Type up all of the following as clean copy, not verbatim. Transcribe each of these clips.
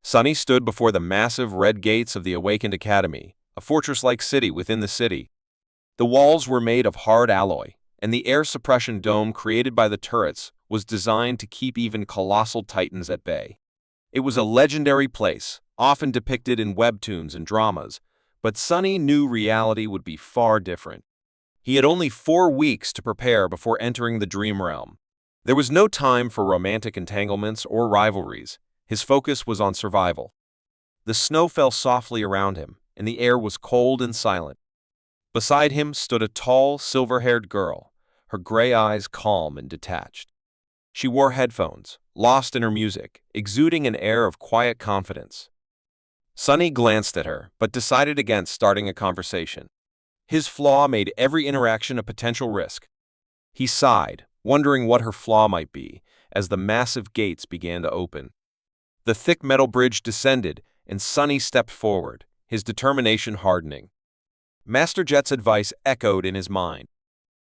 Sunny stood before the massive red gates of the Awakened Academy, a fortress-like city within the city. The walls were made of hard alloy, and the air suppression dome created by the turrets was designed to keep even colossal titans at bay. It was a legendary place, often depicted in webtoons and dramas, but Sunny knew reality would be far different. He had only 4 weeks to prepare before entering the Dream Realm. There was no time for romantic entanglements or rivalries. His focus was on survival. The snow fell softly around him, and the air was cold and silent. Beside him stood a tall, silver-haired girl, her gray eyes calm and detached. She wore headphones, lost in her music, exuding an air of quiet confidence. Sunny glanced at her, but decided against starting a conversation. His flaw made every interaction a potential risk. He sighed, wondering what her flaw might be, as the massive gates began to open. The thick metal bridge descended, and Sunny stepped forward, his determination hardening. Master Jet's advice echoed in his mind.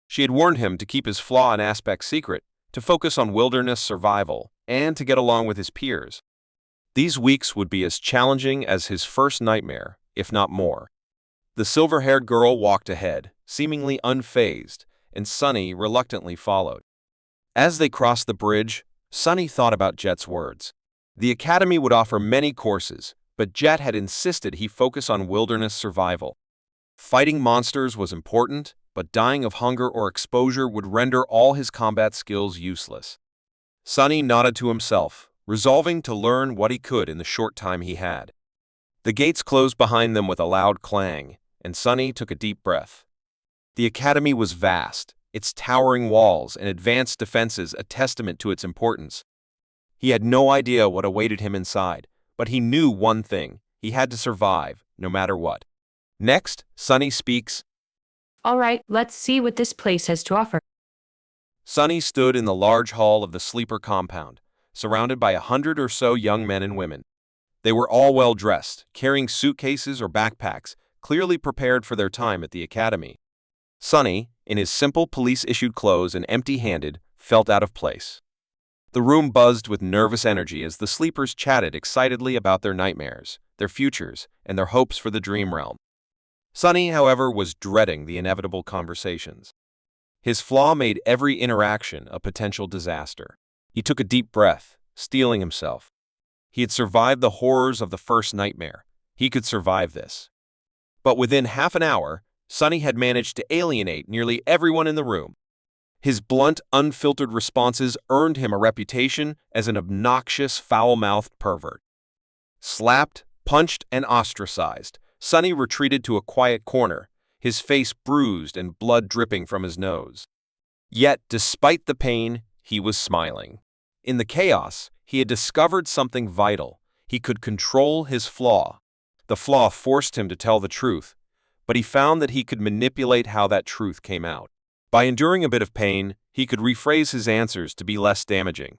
She had warned him to keep his flaw and aspect secret, to focus on wilderness survival, and to get along with his peers. These weeks would be as challenging as his first nightmare, if not more. The silver-haired girl walked ahead, seemingly unfazed, and Sunny reluctantly followed. As they crossed the bridge, Sunny thought about Jet's words. The academy would offer many courses, but Jet had insisted he focus on wilderness survival. Fighting monsters was important, but dying of hunger or exposure would render all his combat skills useless. Sunny nodded to himself, resolving to learn what he could in the short time he had. The gates closed behind them with a loud clang, and Sunny took a deep breath. The academy was vast, its towering walls and advanced defenses a testament to its importance. He had no idea what awaited him inside, but he knew one thing: he had to survive, no matter what. Next, Sunny speaks. All right, let's see what this place has to offer. Sunny stood in the large hall of the sleeper compound, surrounded by 100 or so young men and women. They were all well-dressed, carrying suitcases or backpacks, clearly prepared for their time at the academy. Sunny, in his simple police-issued clothes and empty-handed, felt out of place. The room buzzed with nervous energy as the sleepers chatted excitedly about their nightmares, their futures, and their hopes for the Dream Realm. Sunny, however, was dreading the inevitable conversations. His flaw made every interaction a potential disaster. He took a deep breath, steeling himself. He had survived the horrors of the first nightmare. He could survive this. But within half an hour, Sunny had managed to alienate nearly everyone in the room. His blunt, unfiltered responses earned him a reputation as an obnoxious, foul-mouthed pervert. Slapped, punched, and ostracized, Sunny retreated to a quiet corner, his face bruised and blood dripping from his nose. Yet, despite the pain, he was smiling. In the chaos, he had discovered something vital. He could control his flaw. The flaw forced him to tell the truth, but he found that he could manipulate how that truth came out. By enduring a bit of pain, he could rephrase his answers to be less damaging.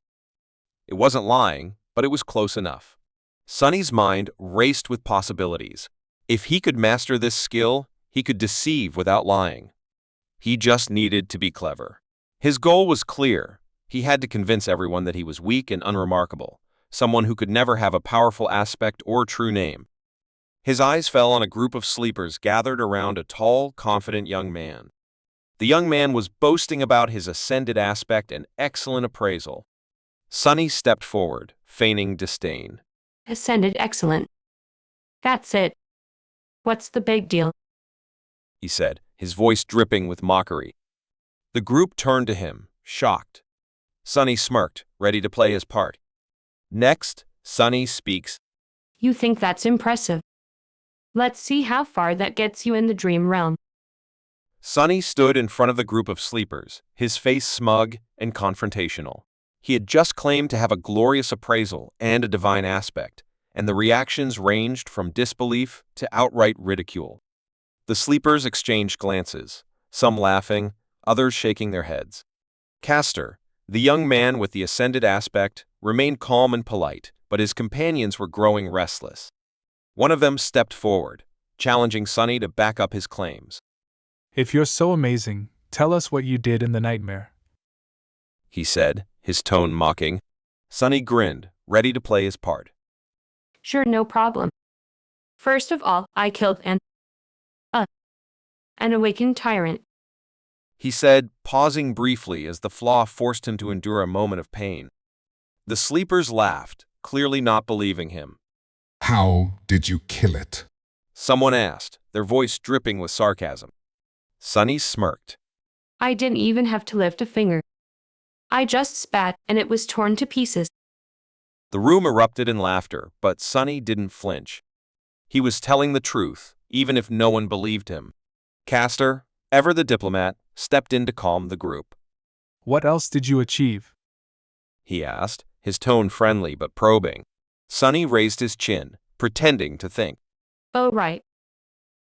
It wasn't lying, but it was close enough. Sunny's mind raced with possibilities. If he could master this skill, he could deceive without lying. He just needed to be clever. His goal was clear. He had to convince everyone that he was weak and unremarkable, someone who could never have a powerful aspect or true name. His eyes fell on a group of sleepers gathered around a tall, confident young man. The young man was boasting about his ascended aspect and excellent appraisal. Sunny stepped forward, feigning disdain. Ascended excellent. That's it. What's the big deal? He said, his voice dripping with mockery. The group turned to him, shocked. Sunny smirked, ready to play his part. Next, Sunny speaks. You think that's impressive? Let's see how far that gets you in the Dream Realm. Sunny stood in front of the group of sleepers, his face smug and confrontational. He had just claimed to have a glorious appraisal and a divine aspect, and the reactions ranged from disbelief to outright ridicule. The sleepers exchanged glances, some laughing, others shaking their heads. Castor, the young man with the ascended aspect, remained calm and polite, but his companions were growing restless. One of them stepped forward, challenging Sunny to back up his claims. If you're so amazing, tell us what you did in the nightmare, he said, his tone mocking. Sunny grinned, ready to play his part. Sure, no problem. First of all, I killed an awakened tyrant. He said, pausing briefly as the flaw forced him to endure a moment of pain. The sleepers laughed, clearly not believing him. How did you kill it? Someone asked, their voice dripping with sarcasm. Sunny smirked. I didn't even have to lift a finger. I just spat, and it was torn to pieces. The room erupted in laughter, but Sunny didn't flinch. He was telling the truth, even if no one believed him. Castor, ever the diplomat, stepped in to calm the group. What else did you achieve? He asked, his tone friendly but probing. Sunny raised his chin, pretending to think. Oh, right.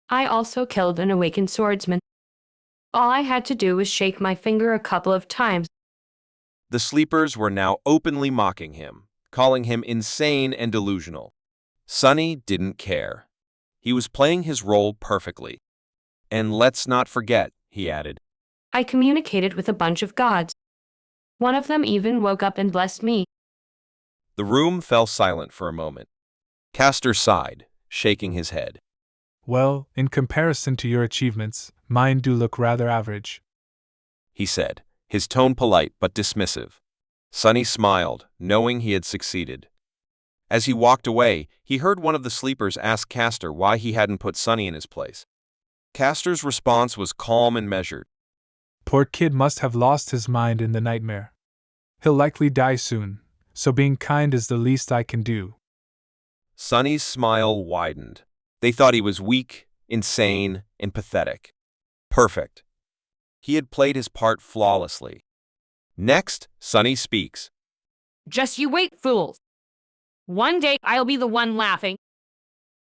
I also killed an awakened swordsman. All I had to do was shake my finger a couple of times. The sleepers were now openly mocking him, calling him insane and delusional. Sunny didn't care. He was playing his role perfectly. And let's not forget, he added. I communicated with a bunch of gods. One of them even woke up and blessed me. The room fell silent for a moment. Castor sighed, shaking his head. Well, in comparison to your achievements, mine do look rather average, He said, his tone polite but dismissive. Sunny smiled, knowing he had succeeded. As he walked away, he heard one of the sleepers ask Castor why he hadn't put Sunny in his place. Castor's response was calm and measured. Poor kid must have lost his mind in the nightmare. He'll likely die soon, so being kind is the least I can do. Sunny's smile widened. They thought he was weak, insane, and pathetic. Perfect. He had played his part flawlessly. Next, Sunny speaks. Just you wait, fools. One day I'll be the one laughing,